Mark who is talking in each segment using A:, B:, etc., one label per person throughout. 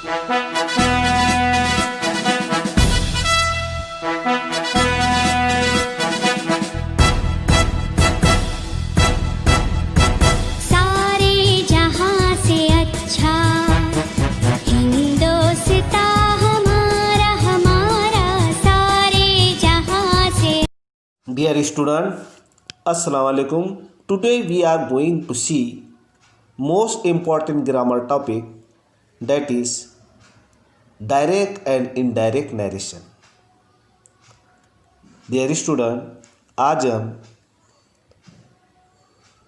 A: Dear student, Assalamu alaikum. Today we are going to see most important grammar topic, that is direct and indirect narration. Dear student, आज हम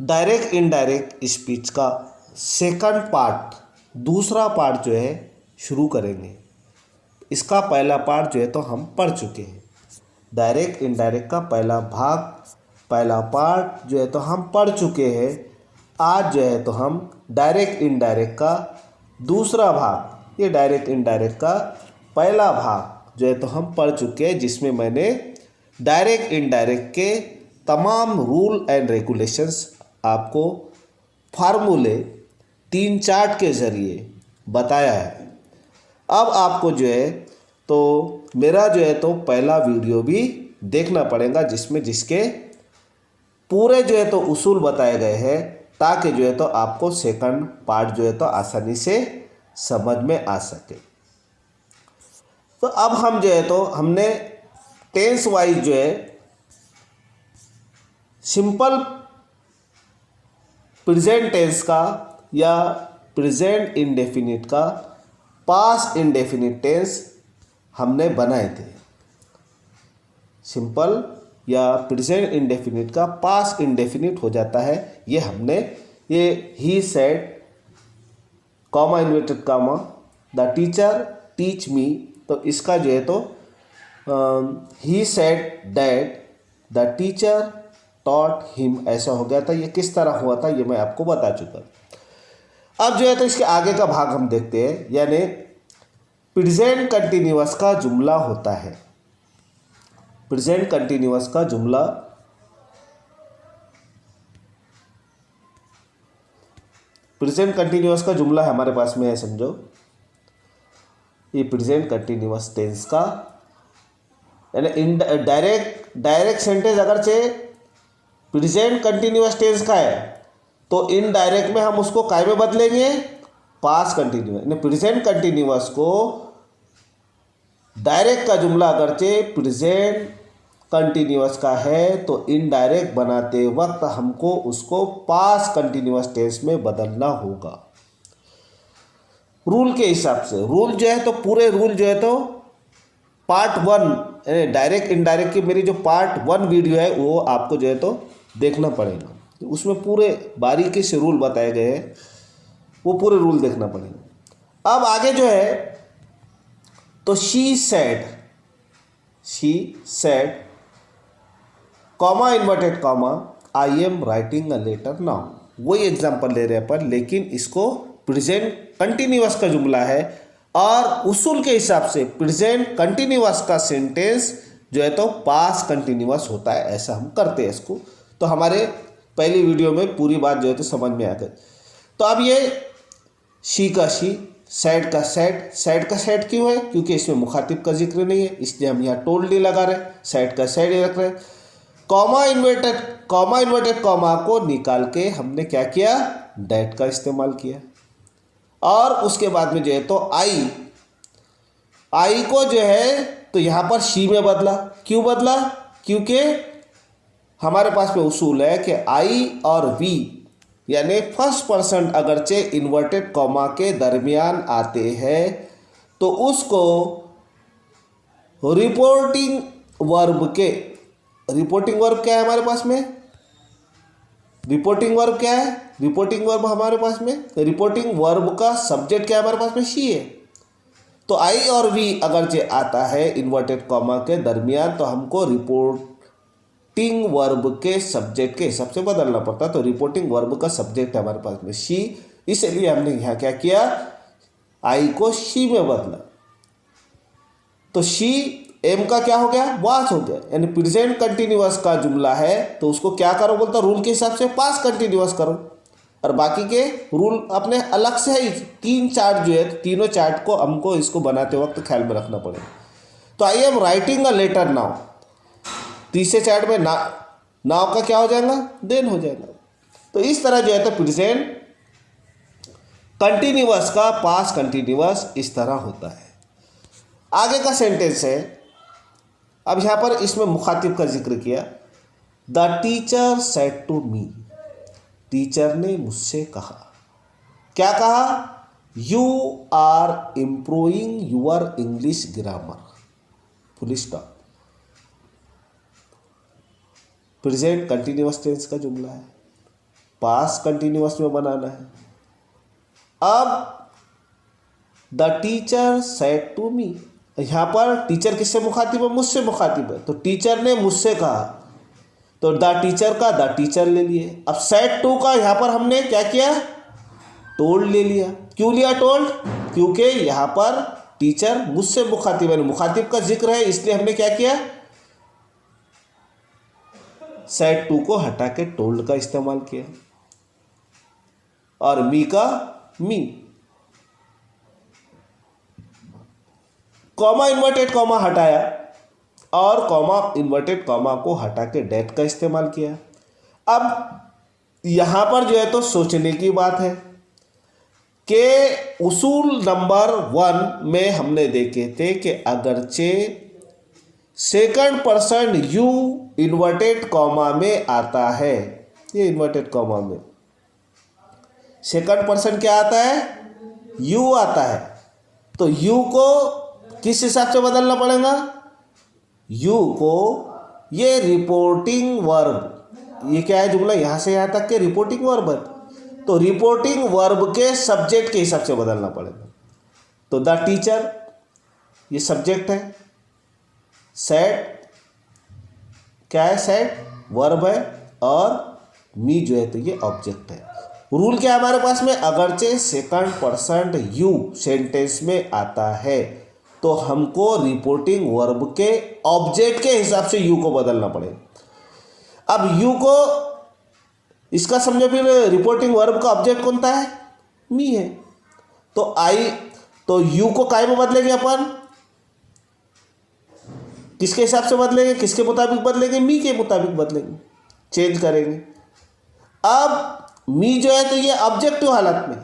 A: direct indirect speech का second part, दूसरा part जो है शुरू करेंगे। इसका पहला पार्ट जो है तो हम पढ़ चुके हैं। डायरेक्ट इनडायरेक्ट का पहला भाग, पहला पार्ट जो है तो हम पढ़ चुके हैं। आज जो है तो हम डायरेक्ट इनडायरेक्ट का दूसरा भाग, ये डायरेक्ट इनडायरेक्ट का पहला भाग जो है तो हम पढ़ चुके हैं, जिसमें मैंने डायरेक्ट इनडायरेक्ट के तमाम रूल एंड रेगुलेशंस आपको फार्मूले 3 चार्ट के ज़रिए बताया है। अब आपको जो है तो मेरा जो है तो पहला वीडियो भी देखना पड़ेगा, जिसके पूरे जो है तो उसूल बताए गए हैं, ताकि जो है तो आपको सेकंड पार्ट जो है तो आसानी से समझ में आ सके। तो अब हम जो है तो हमने टेंस वाइज जो है सिंपल प्रेजेंट टेंस का या प्रेजेंट इंडेफिनिट का पास्ट इंडेफिनिट टेंस हमने बनाए थे। सिंपल या प्रेजेंट इंडेफिनिट का पास्ट इंडेफिनिट हो जाता है। ये हमने ही said comma inverted comma the teacher teach me, तो इसका जो है तो he said that the teacher taught him, ऐसा हो गया था। ये किस तरह हुआ था ये मैं आपको बता चुका। अब जो है तो इसके आगे का भाग हम देखते हैं, यानी प्रेजेंट कंटिन्यूअस का जुमला होता है। प्रेजेंट कंटिन्यूअस का जुमला है हमारे पास में है, समझो। ये प्रेजेंट कंटिन्यूअस टेंस का यानी डायरेक्ट सेंटेंस अगर से प्रेजेंट कंटिन्यूअस टेंस का है तो इनडायरेक्ट में हम उसको काय में बदलेंगे, पास्ट कंटिन्यूअस। यानी प्रेजेंट कंटिन्यूअस को डायरेक्ट का जुमला अगरचे प्रेजेंट कंटिन्यूअस का है तो इनडायरेक्ट बनाते वक्त हमको उसको पास्ट कंटिन्यूअस टेंस में बदलना होगा। रूल के हिसाब से रूल जो है तो पूरे रूल जो है तो पार्ट 1 डायरेक्ट इनडायरेक्ट की मेरी जो पार्ट 1 वीडियो है वो आपको जो है तो देखना पड़ेगा। तो उसमें पूरे बारीकी से रूल बताए गए हैं, वो पूरे रूल देखना पड़ेगा। अब आगे जो है तो she said comma inverted comma I am writing a letter now. वही एग्जाम्पल ले रहे हैं पर, लेकिन इसको प्रेजेंट कंटिन्यूअस का जुमला है और उसूल के हिसाब से प्रेजेंट कंटिन्यूअस का सेंटेंस जो है तो पास्ट कंटिन्यूअस होता है। ऐसा हम करते हैं इसको। तो हमारे पहली वीडियो में पूरी बात जो है तो समझ में आ गई। तो अब ये शी का शी, सैड का सैड क्यों है? क्योंकि इसमें मुखातिब का जिक्र नहीं है, इसलिए हम यहाँ टोल्ड नहीं लगा रहे, सैड का सैड ही रख रहे हैं। कॉमा इन्वर्टेड कॉमा को निकाल के हमने क्या किया, डैट का इस्तेमाल किया। और उसके बाद में जो है तो आई को जो है तो यहाँ पर शी में बदला। क्यों बदला? क्योंकि हमारे पास में उसूल है कि आई और वी यानी फर्स्ट पर्सन अगरचे इन्वर्टेड कॉमा के दरमियान आते हैं तो उसको रिपोर्टिंग वर्ब क्या है हमारे पास में? रिपोर्टिंग वर्ब क्या है? रिपोर्टिंग वर्ब हमारे पास में रिपोर्टिंग वर्ब का सब्जेक्ट क्या है हमारे पास में? शी है। तो आई और वी अगर जे आता है इन्वर्टेड कॉमा के दरमियान तो हमको रिपोर्टिंग वर्ब के सब्जेक्ट के हिसाब से बदलना पड़ता। तो रिपोर्टिंग वर्ब का सब्जेक्ट है हमारे पास में शी, इसलिए हमने यहाँ क्या किया, आई को शी में बदला। तो शी एम का क्या हो गया, वाज हो गया। यानी प्रेजेंट कंटिन्यूअस का जुमला है तो उसको क्या करो बोलता, रूल के हिसाब से पास्ट कंटिन्यूअस करो। और बाकी के रूल अपने अलग से है। 3 चार्ट जो है, तीनों चार्ट को हमको इसको बनाते वक्त ख्याल में रखना पड़ेगा। तो I am writing a letter now, तीसरे चार्ट में नाउ का क्या हो जाएगा, देन हो जाएगा। तो इस तरह जो है तो प्रेजेंट कंटिन्यूअस का पास्ट कंटिन्यूअस इस तरह होता है। आगे का सेंटेंस है, अब यहाँ पर इसमें मुखातिब का जिक्र किया। The teacher said to me, teacher ने मुझसे कहा, क्या कहा, you are improving your English grammar, full stop. Present continuous tense का जुमला है, पास्ट कंटिन्यूअस में बनाना है। अब the teacher said to me, यहाँ पर टीचर किससे मुखातिब है, मुझसे मुखातिब है। तो टीचर ने मुझसे कहा, तो द टीचर का द टीचर ले लिए। अब सेड टू का यहाँ पर हमने क्या किया, टोल्ड ले लिया। क्यों लिया टोल्ड, क्योंकि यहाँ पर टीचर मुझसे मुखातिब है, मुखातिब का जिक्र है, इसलिए हमने क्या किया, सेड टू को हटा के टोल्ड का इस्तेमाल किया। और मी का मी, कॉमा इन्वर्टेड कॉमा हटाया और कॉमा इन्वर्टेड कॉमा को हटा के डेट का इस्तेमाल किया। अब यहाँ पर जो है तो सोचने की बात है कि उसूल नंबर 1 में हमने देखे थे कि अगरचे second person you inverted comma में आता है, ये इन्वर्टेड कॉमा में सेकंड पर्सन क्या आता है, यू आता है। तो यू को किस हिसाब से बदलना पड़ेगा, यू को ये रिपोर्टिंग वर्ब, ये क्या है जुमला, यहाँ से यहाँ तक के रिपोर्टिंग वर्ब है, तो रिपोर्टिंग वर्ब के सब्जेक्ट के हिसाब से बदलना पड़ेगा। तो द टीचर ये सब्जेक्ट है, सेड क्या है, सेड वर्ब है, और मी जो है तो ये ऑब्जेक्ट है। रूल क्या है हमारे पास में, अगरचे सेकंड पर्सन यू सेंटेंस में आता है तो हमको रिपोर्टिंग वर्ब के ऑब्जेक्ट के हिसाब से यू को बदलना पड़ेगा। अब यू को इसका समझो, फिर रिपोर्टिंग वर्ब का ऑब्जेक्ट कौन सा है, मी है। तो आई, तो यू को काय में बदलेंगे अपन, किसके हिसाब से बदलेंगे, किसके मुताबिक बदलेंगे, मी के मुताबिक बदलेंगे, चेंज करेंगे। अब मी जो है तो ये ऑब्जेक्टिव हालत में,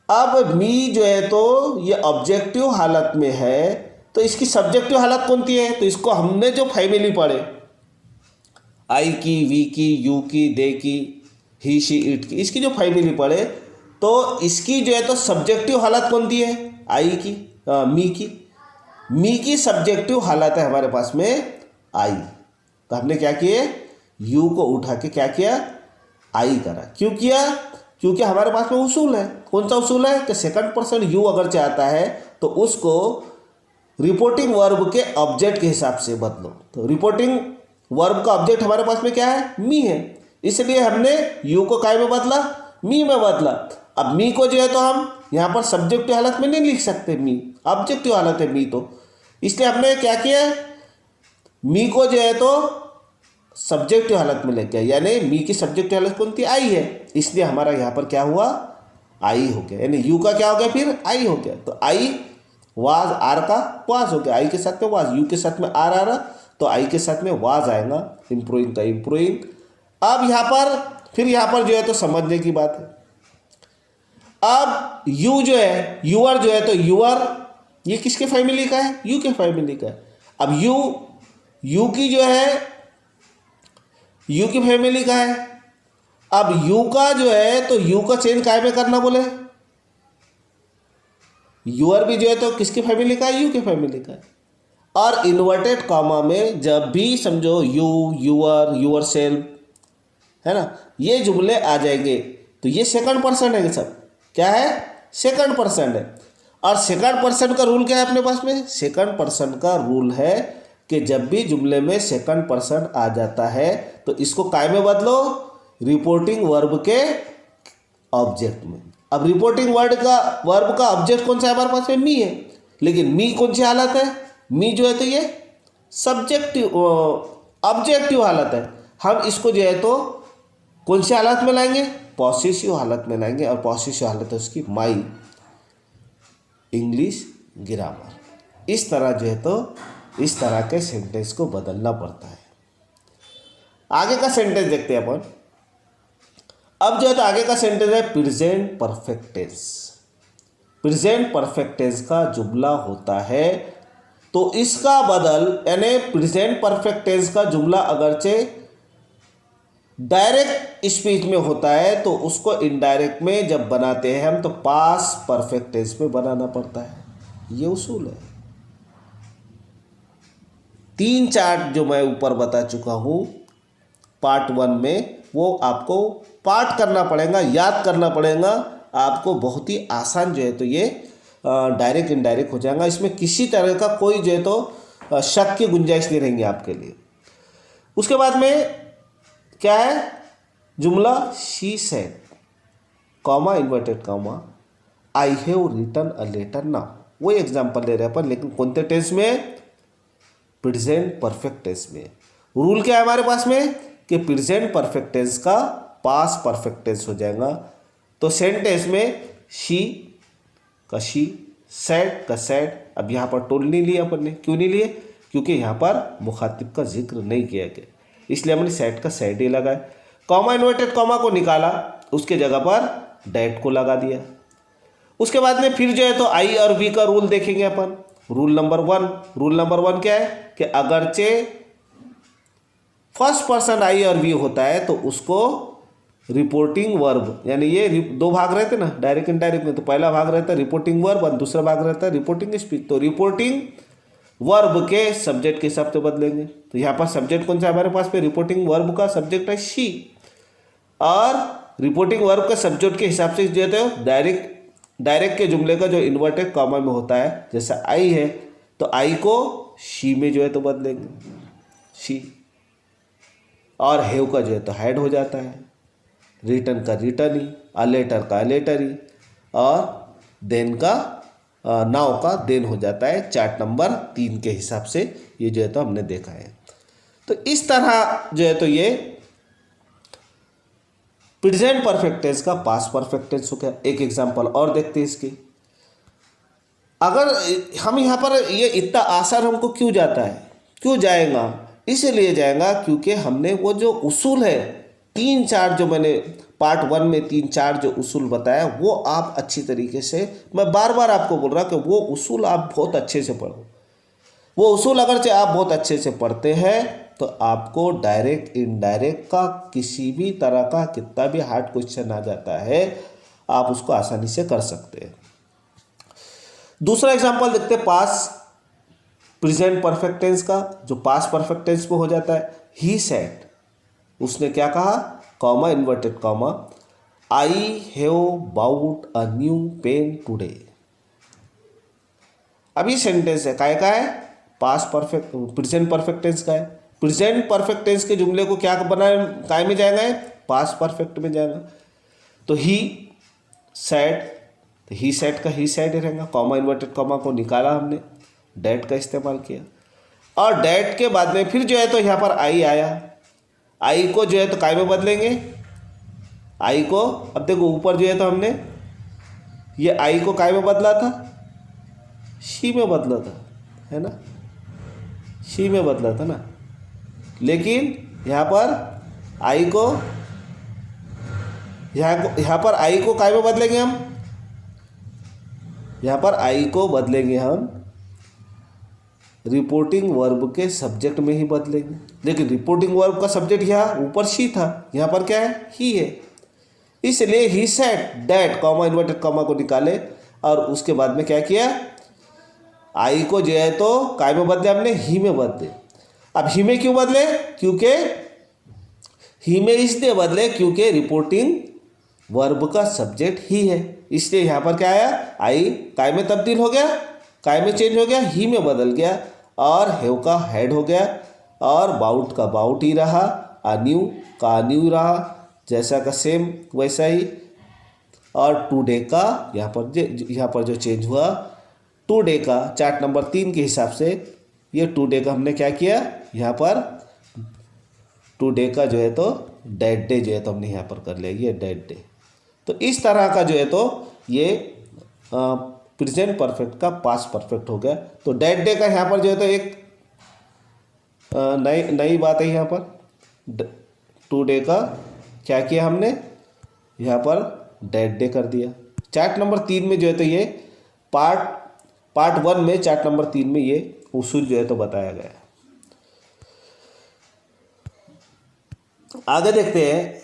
A: अब मी जो है तो ये ऑब्जेक्टिव हालत में है, तो इसकी सब्जेक्टिव हालत कौन सी है, तो इसको हमने जो फैमिली पढ़े, आई की, वी की, यू की, दे की, ही शी इट की, इसकी जो फैमिली पढ़े, तो इसकी जो है तो सब्जेक्टिव हालत कौन सी है, आई की, मी की। मी की सब्जेक्टिव हालत है हमारे पास में आई, तो हमने क्या किए, यू को उठा के क्या किया, आई करा। क्यों किया, क्योंकि हमारे पास में उसूल है, कौन सा उसूल है कि सेकंड पर्सन यू अगर चाहता है तो उसको रिपोर्टिंग वर्ब के ऑब्जेक्ट के हिसाब से बदलो। तो रिपोर्टिंग वर्ब का ऑब्जेक्ट हमारे पास में क्या है, मी है, इसलिए हमने यू को काय में बदला, मी में बदला। अब मी को जो है तो हम यहाँ पर सब्जेक्टिव हालत में नहीं लिख सकते, मी ऑब्जेक्टिव हालत है मी, तो इसलिए हमने क्या किया, मी को जो है तो सब्जेक्टिव हालत में लेके गया, यानी मी की सब्जेक्टिव हालत कौन थी, आई है, इसलिए हमारा यहाँ पर क्या हुआ, आई हो गया, यानी यू का क्या हो गया, फिर आई हो गया। तो आई वाज, आर का वाज हो गया, आई के साथ में वाज, यू के साथ में आर आ रहा, तो आई के साथ में वाज आएगा, इम्प्रूविंग का इम्प्रूविंग। अब यहाँ पर फिर यहाँ पर जो है तो समझने की बात है। अब यू जो है, यूअर जो है तो यूअर ये किसके फैमिली का है, यू के फैमिली का है। अब यू की जो है यू की फैमिली का है। अब यू का जो है तो यू का चेंज काय में करना बोले, यूअर भी जो है तो किसकी फैमिली का है, यू की फैमिली का है। और इन्वर्टेड कॉमा में जब भी समझो यू, यूअर, यूअर सेल्फ है ना, ये जुमले आ जाएंगे तो ये सेकंड पर्सन है, सब क्या है, सेकंड पर्सन है। और सेकंड पर्सन का रूल क्या है अपने पास में, सेकंड पर्सन का रूल है कि जब भी जुमले में सेकंड पर्सन आ जाता है तो इसको काय में बदलो, रिपोर्टिंग वर्ब के ऑब्जेक्ट में। अब रिपोर्टिंग वर्ब का ऑब्जेक्ट कौन सा है हमारे पास में, मी है, लेकिन मी कौन सी हालत है, मी जो है तो ये सब्जेक्टिव ऑब्जेक्टिव हालत है। हम इसको जो है तो कौन सी हालत में लाएंगे, पॉसेसिव हालत में लाएंगे और पॉसेसिव हालत है उसकी माई इंग्लिश ग्रामर। इस तरह जो है तो इस तरह के सेंटेंस को बदलना पड़ता है। आगे का सेंटेंस देखते हैं अपन। अब जो है तो आगे का सेंटेंस है present perfect tense. Present perfect tense का जुमला होता है तो इसका बदल यानी प्रेजेंट परफेक्ट टेंस का जुमला अगरचे डायरेक्ट स्पीच में होता है तो उसको इनडायरेक्ट में जब बनाते हैं हम तो पास्ट परफेक्ट टेंस में बनाना पड़ता है। ये उसूल है। 3 चार्ट जो मैं ऊपर बता चुका हूँ पार्ट 1 में, वो आपको पाठ करना पड़ेगा, याद करना पड़ेगा। आपको बहुत ही आसान जो है तो ये डायरेक्ट इनडायरेक्ट हो जाएगा। इसमें किसी तरह का कोई जो है तो शक की गुंजाइश नहीं रहेंगी आपके लिए। उसके बाद में क्या है जुमला she said comma inverted comma I have written a letter now. वही एग्जाम्पल ले रहे हैं अपन, लेकिन कौन से टेंस में? प्रेजेंट परफेक्ट टेंस में। रूल क्या है हमारे पास में कि प्रेजेंट परफेक्ट टेंस का पास्ट परफेक्ट टेंस हो जाएगा। तो सेंटेंस में शी का शी, सैड का सैड। अब यहाँ पर टोल नहीं लिया अपन ने। क्यों नहीं लिए? क्योंकि यहाँ पर मुखातिब का जिक्र नहीं किया गया, इसलिए हमने सैड का सैड ही लगाया। कॉमा इन्वर्टेड कॉमा को निकाला, उसके जगह पर डैट को लगा दिया। उसके बाद में फिर जो है तो आई और वी का रूल देखेंगे अपन। रूल नंबर 1 क्या है कि अगरचे फर्स्ट पर्सन आई और वी होता है तो उसको रिपोर्टिंग वर्ब, यानी ये 2 भाग रहते ना डायरेक्ट इनडायरेक्ट में, तो पहला भाग रहता है रिपोर्टिंग वर्ब और दूसरा भाग रहता है रिपोर्टिंग स्पीच। तो रिपोर्टिंग वर्ब के सब्जेक्ट के हिसाब से बदलेंगे। तो यहाँ पर सब्जेक्ट कौन सा हमारे पास पे? रिपोर्टिंग वर्ब का सब्जेक्ट है शी, और रिपोर्टिंग वर्ब के सब्जेक्ट के हिसाब से जो है डायरेक्ट के जुमले का जो इन्वर्टेड कॉमा में होता है, जैसे आई है तो आई को शी में जो है तो बदलेंगे शी, और हैव का जो है तो हैड हो जाता है, रिटर्न का रिटर्न ही, अ लेटर का लेटर ही, और देन का नाउ का देन हो जाता है। चार्ट नंबर 3 के हिसाब से ये जो है तो हमने देखा है। तो इस तरह जो है तो ये प्रेजेंट परफेक्ट टेंस का पास्ट परफेक्ट टेंस हो गया। एक एग्जांपल और देखते हैं इसकी। अगर हम यहाँ पर ये इतना आसान हमको क्यों जाता है, क्यों जाएगा? इसलिए जाएगा क्योंकि हमने वो जो उसूल है 3-4 जो मैंने पार्ट 1 में 3-4 जो उसूल बताया वो आप अच्छी तरीके से, मैं बार बार आपको बोल रहा कि वो उसूल आप बहुत अच्छे से पढ़ो। वो उसूल अगर आप बहुत अच्छे से पढ़ते हैं तो आपको डायरेक्ट इनडायरेक्ट का किसी भी तरह का कितना भी हार्ड क्वेश्चन आ जाता है आप उसको आसानी से कर सकते हैं। दूसरा एग्जांपल देखते हैं पास्ट प्रेजेंट परफेक्ट टेंस का, जो पास्ट परफेक्ट टेंस में हो जाता है। ही सेड, उसने क्या कहा? Comma inverted comma I have bought a new pen today. अब ये सेंटेंस है का है? Past perfect present perfect tense का है। प्रेजेंट परफेक्ट टेंस के जुमले को क्या बनाए? काय में जाएगा? पास्ट परफेक्ट में जाएगा। तो ही सेड, तो ही सेड का ही सेड ही रहेगा। कॉमा इन्वर्टेड कॉमा को निकाला हमने, डैट का इस्तेमाल किया, और डैट के बाद में फिर जो है तो यहाँ पर आई आया। आई को जो है तो काय में बदलेंगे? आई को, अब देखो ऊपर जो है तो हमने ये आई को काय में बदला था? शी में बदला था, है ना? शी में बदला था ना। लेकिन यहाँ पर आई को यहाँ पर आई को काय में बदलेंगे हम? यहाँ पर आई को बदलेंगे हम रिपोर्टिंग वर्ब के सब्जेक्ट में ही बदलेंगे। लेकिन रिपोर्टिंग वर्ब का सब्जेक्ट यहाँ ऊपर शी था, यहाँ पर क्या है? ही है। इसलिए he said that comma inverted comma को निकाले और उसके बाद में क्या किया? आई को जो है तो काय में बदले हमने? ही में बदले। अब ही में क्यों बदले? क्योंकि ही में इसलिए बदले क्योंकि रिपोर्टिंग वर्ब का सब्जेक्ट ही है, इसलिए यहाँ पर क्या आया? आई काय में तब्दील हो गया, काय में चेंज हो गया, ही में बदल गया, और हैव का हैड हो गया, और बाउट का बाउट ही रहा, अन्यू का न्यू रहा, जैसा का सेम वैसा ही, और टुडे का यहाँ पर जो चेंज हुआ टुडे का चार्ट नंबर 3 के हिसाब से, ये टुडे का हमने क्या किया? यहाँ पर टुडे का जो है तो डेड डे जो है तो हमने यहाँ पर कर लिया, ये डेड डे। तो इस तरह का जो है तो ये प्रेजेंट परफेक्ट का पास्ट परफेक्ट हो गया। तो डेट डे का यहाँ पर जो है तो एक नई बात है। यहाँ पर टुडे का क्या किया हमने, यहाँ पर डेट डे कर दिया। चार्ट नंबर 3 में जो है तो ये पार्ट 1 में चार्ट नंबर 3 में ये उसूल जो है तो बताया गया है। आगे देखते हैं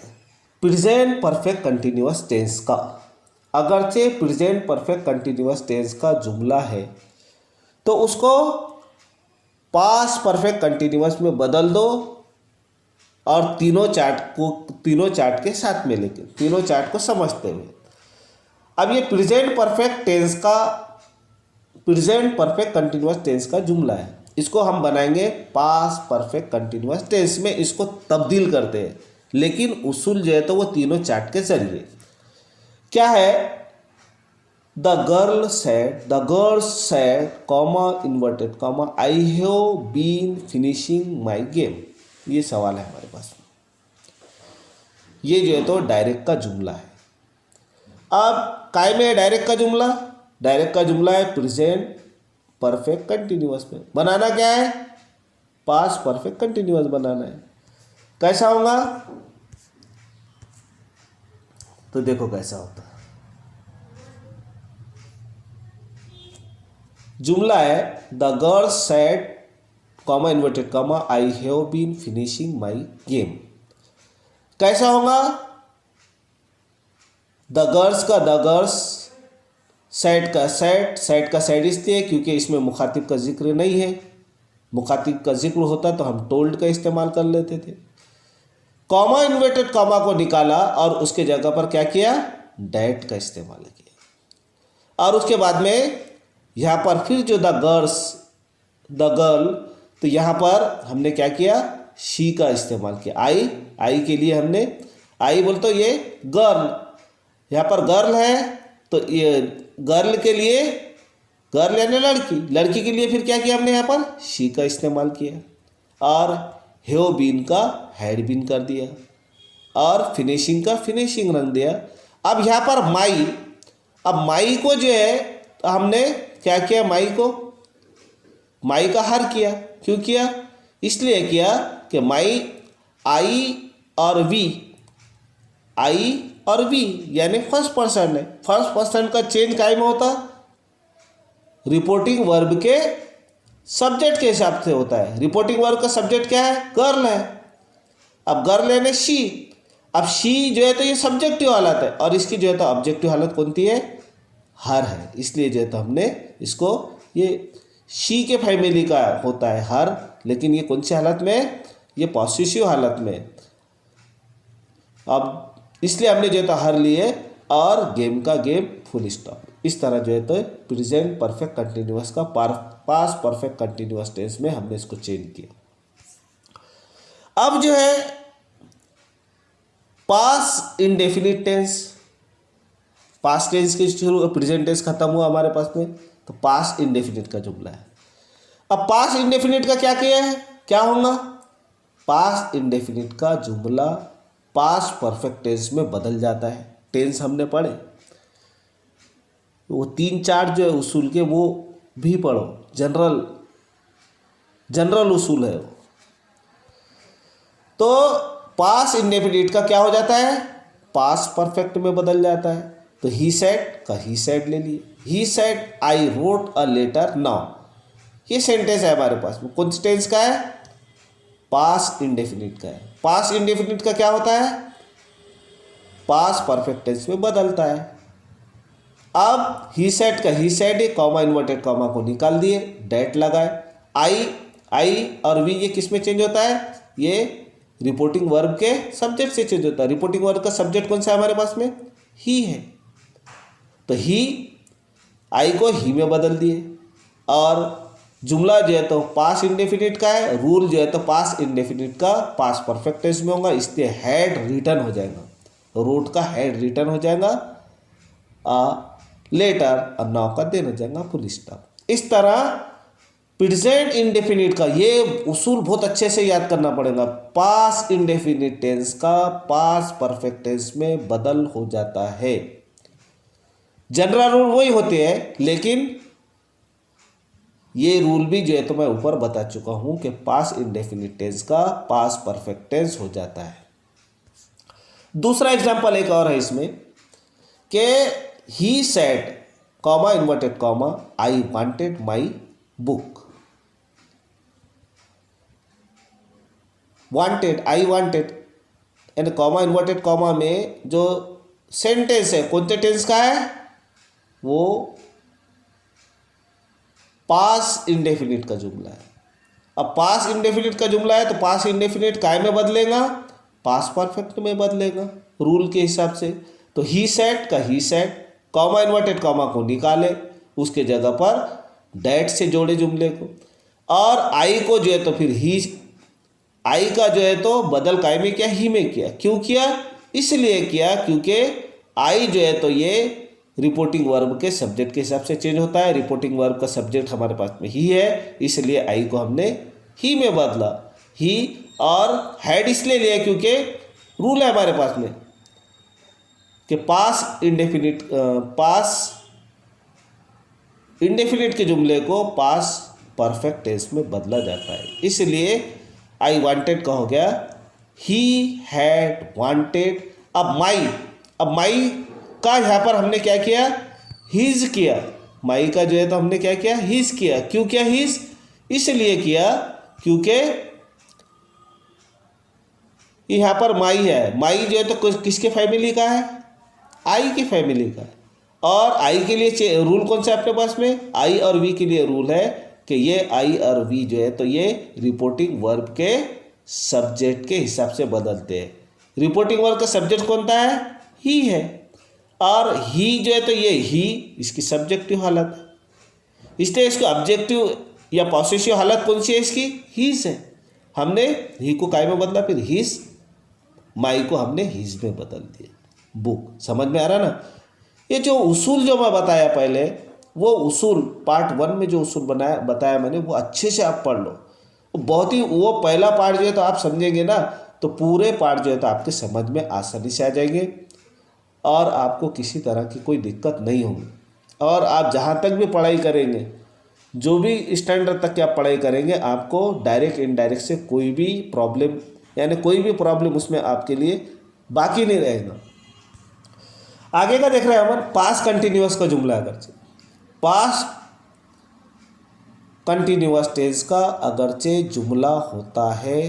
A: प्रेजेंट परफेक्ट कंटिन्यूअस टेंस का। अगरचे प्रेजेंट परफेक्ट कंटिन्यूअस टेंस का जुमला है तो उसको पास्ट परफेक्ट कंटिन्यूअस में बदल दो और तीनों चार्ट के साथ में लेके तीनों चार्ट को समझते हुए। अब ये प्रेजेंट परफेक्ट कंटिन्यूअस टेंस का जुमला है, इसको हम बनाएंगे पास्ट परफेक्ट कंटिन्यूअस टेंस में, इसको तब्दील करते हैं। लेकिन उसूल जो है तो वो तीनों चार्ट के जरिए क्या है, the girl said comma inverted comma I have been finishing my game. ये सवाल है हमारे पास। ये जो है तो डायरेक्ट का जुमला है। अब काय में है डायरेक्ट का जुमला? डायरेक्ट का जुमला है प्रेजेंट परफेक्ट कंटिन्यूअस में। बनाना क्या है? पास्ट परफेक्ट कंटिन्यूअस बनाना है। कैसा होगा तो देखो कैसा होता है। जुमला है the girl said comma inverted comma I have been finishing my game. कैसा होगा? द गर्ल्स सेड का सेड इसलिए क्योंकि इसमें मुखातिब का जिक्र नहीं है। मुखातिब का जिक्र होता तो हम टोल्ड का इस्तेमाल कर लेते थे। कॉमा इन्वर्टेड कॉमा को निकाला और उसके जगह पर क्या किया, डैट का इस्तेमाल किया। और उसके बाद में यहाँ पर फिर जो द गर्ल, तो यहाँ पर हमने क्या किया, शी का इस्तेमाल किया। आई के लिए हमने आई बोल तो ये गर्ल, यहाँ पर गर्ल है तो ये गर्ल के लिए, गर्ल यानी लड़की के लिए फिर क्या किया हमने, यहाँ पर शी का इस्तेमाल किया। और हैव बीन का हैड बीन कर दिया और फिनिशिंग का फिनिशिंग रख दिया। अब यहाँ पर माई को जो है हमने क्या किया, माई का हर किया। क्यों किया? इसलिए किया कि माई आई और वी यानी फर्स्ट पर्सन है। फर्स्ट पर्सन का चेंज काय में होता, रिपोर्टिंग वर्ब के सब्जेक्ट के हिसाब से होता है। रिपोर्टिंग वर्ब का सब्जेक्ट क्या है, गर्ल है। अब गर्ल यानी शी। अब शी जो है तो ये सब्जेक्टिव हालत है और इसकी जो है तो ऑब्जेक्टिव हालत कौन सी है, हर है। इसलिए जो है तो हमने इसको, ये शी के फैमिली का होता है हर, लेकिन ये कौन सी हालत में, ये पॉसेसिव हालत में। अब इसलिए हमने जो है तो हर लिए और गेम का गेम फुल स्टॉप। इस तरह जो है तो प्रेजेंट परफेक्ट कंटिन्यूअस का पास्ट परफेक्ट कंटिन्यूअस टेंस में हमने इसको चेंज किया। अब जो है past indefinite tense, past tense के शुरू प्रेजेंट टेंस खत्म हुआ हमारे पास में, तो पास्ट इंडेफिनिट का जुमला है। अब पास्ट इंडेफिनिट का क्या किया है, क्या होगा, पास्ट इंडेफिनिट का जुमला पास्ट परफेक्ट टेंस में बदल जाता है। टेंस हमने पढ़े, वो 3-4 जो है उसूल के वो भी पढ़ो, जनरल उसूल है वो। तो पास्ट इंडेफिनिट का क्या हो जाता है, पास्ट परफेक्ट में बदल जाता है। तो ही सेड का ही सेड ले लिए। He said I wrote a letter now, ये सेंटेंस है हमारे पास। कौन सी टेंस का है, पास्ट इंडेफिनिट का है। पास्ट इंडेफिनिट का क्या होता है, पास्ट परफेक्ट टेंस में बदलता है। अब ही सेड का ही सेड, कॉमा इन्वर्टेड कॉमा को निकाल दिए, डेट लगाए। आई और वी ये किस में चेंज होता है, ये रिपोर्टिंग वर्ब के सब्जेक्ट से चेंज होता है। रिपोर्टिंग वर्ब का सब्जेक्ट कौन सा है हमारे पास में, ही है। तो ही, आई को ही में बदल दिए। और जुमला जो है तो पास्ट इंडेफिनिट का है, रूल जो है तो पास्ट इंडेफिनिट का पास्ट परफेक्ट टेंस में होगा, इसलिए हैड रिटर्न हो जाएगा, रोट का हैड रिटर्न हो जाएगा, लेटर और नाउ का देन हो जाएगा फुल स्टॉप। इस तरह प्रेजेंट इंडेफिनिट का ये उसूल बहुत अच्छे से याद करना पड़ेगा। पास इंडेफिनिट टेंस का पास परफेक्ट टेंस में बदल हो जाता है। जनरल रूल वही होते हैं, लेकिन ये रूल भी जो है तो मैं ऊपर बता चुका हूं कि पास इंडेफिनिट टेंस का पास परफेक्ट टेंस हो जाता है। दूसरा एग्जांपल एक और है इसमें कि ही said comma inverted comma I wanted my book. Wanted, I wanted and comma inverted comma में जो सेंटेंस है कौन से टेंस का है, वो पास इंडेफिनिट का जुमला है। अब पास इंडेफिनिट का जुमला है तो पास इंडेफिनिट काय में बदलेगा, पास परफेक्ट में बदलेगा रूल के हिसाब से। तो ही सेड का ही सेड, कॉमा इन्वर्टेड कॉमा को निकाले, उसके जगह पर दैट से जोड़े जुमले को, और आई को जो है तो फिर ही, आई का जो है तो बदल काय में किया, ही में किया। क्यों किया, इसलिए किया क्योंकि आई जो है तो ये रिपोर्टिंग वर्ब के सब्जेक्ट के हिसाब से चेंज होता है। रिपोर्टिंग वर्ब का सब्जेक्ट हमारे पास में ही है, इसलिए आई को हमने ही में बदला। ही और हैड इसलिए लिया क्योंकि रूल है हमारे पास में कि पास इंडेफिनिट के जुमले को पास परफेक्ट टेंस में बदला जाता है। इसलिए आई वांटेड का हो गया ही हैड वांटेड। अब माई का यहाँ पर हमने क्या किया, हिज किया। माई का जो है तो हमने क्या किया, हिज किया। क्यों किया हिज, इसलिए किया क्योंकि यहाँ पर माई है, माई जो है तो किसके फैमिली का है, आई की फैमिली का है। और आई के लिए रूल कौन सा अपने पास में, आई और वी के लिए रूल है कि ये आई और वी जो है तो ये रिपोर्टिंग वर्ब के सब्जेक्ट के हिसाब से बदलते हैं। रिपोर्टिंग वर्ब का सब्जेक्ट कौन सा है, ही है, और ही जो है तो ये ही इसकी सब्जेक्टिव हालत है, इसलिए इसको ऑब्जेक्टिव या पॉसेसिव हालत कौन सी है इसकी, हीज है। हमने ही को काय में बदला, फिर हीज, माई को हमने हीज में बदल दिया। बुक, समझ में आ रहा ना। ये जो उसूल जो मैं बताया पहले, वो उसूल पार्ट 1 में जो उसूल बताया मैंने, वो अच्छे से आप पढ़ लो। बहुत ही वो पहला पार्ट जो है तो आप समझेंगे ना, तो पूरे पार्ट जो है तो आपके समझ में आसानी से आ जाएंगे और आपको किसी तरह की कोई दिक्कत नहीं होगी। और आप जहाँ तक भी पढ़ाई करेंगे, जो भी स्टैंडर्ड तक की आप पढ़ाई करेंगे, आपको डायरेक्ट इनडायरेक्ट से कोई भी प्रॉब्लम, यानी कोई भी प्रॉब्लम उसमें आपके लिए बाकी नहीं रहेगा। आगे का देख रहे हैं हम पास कंटिन्यूअस का जुमला। अगरचे पास कंटिन्यूअस टेंस का अगरचे जुमला होता है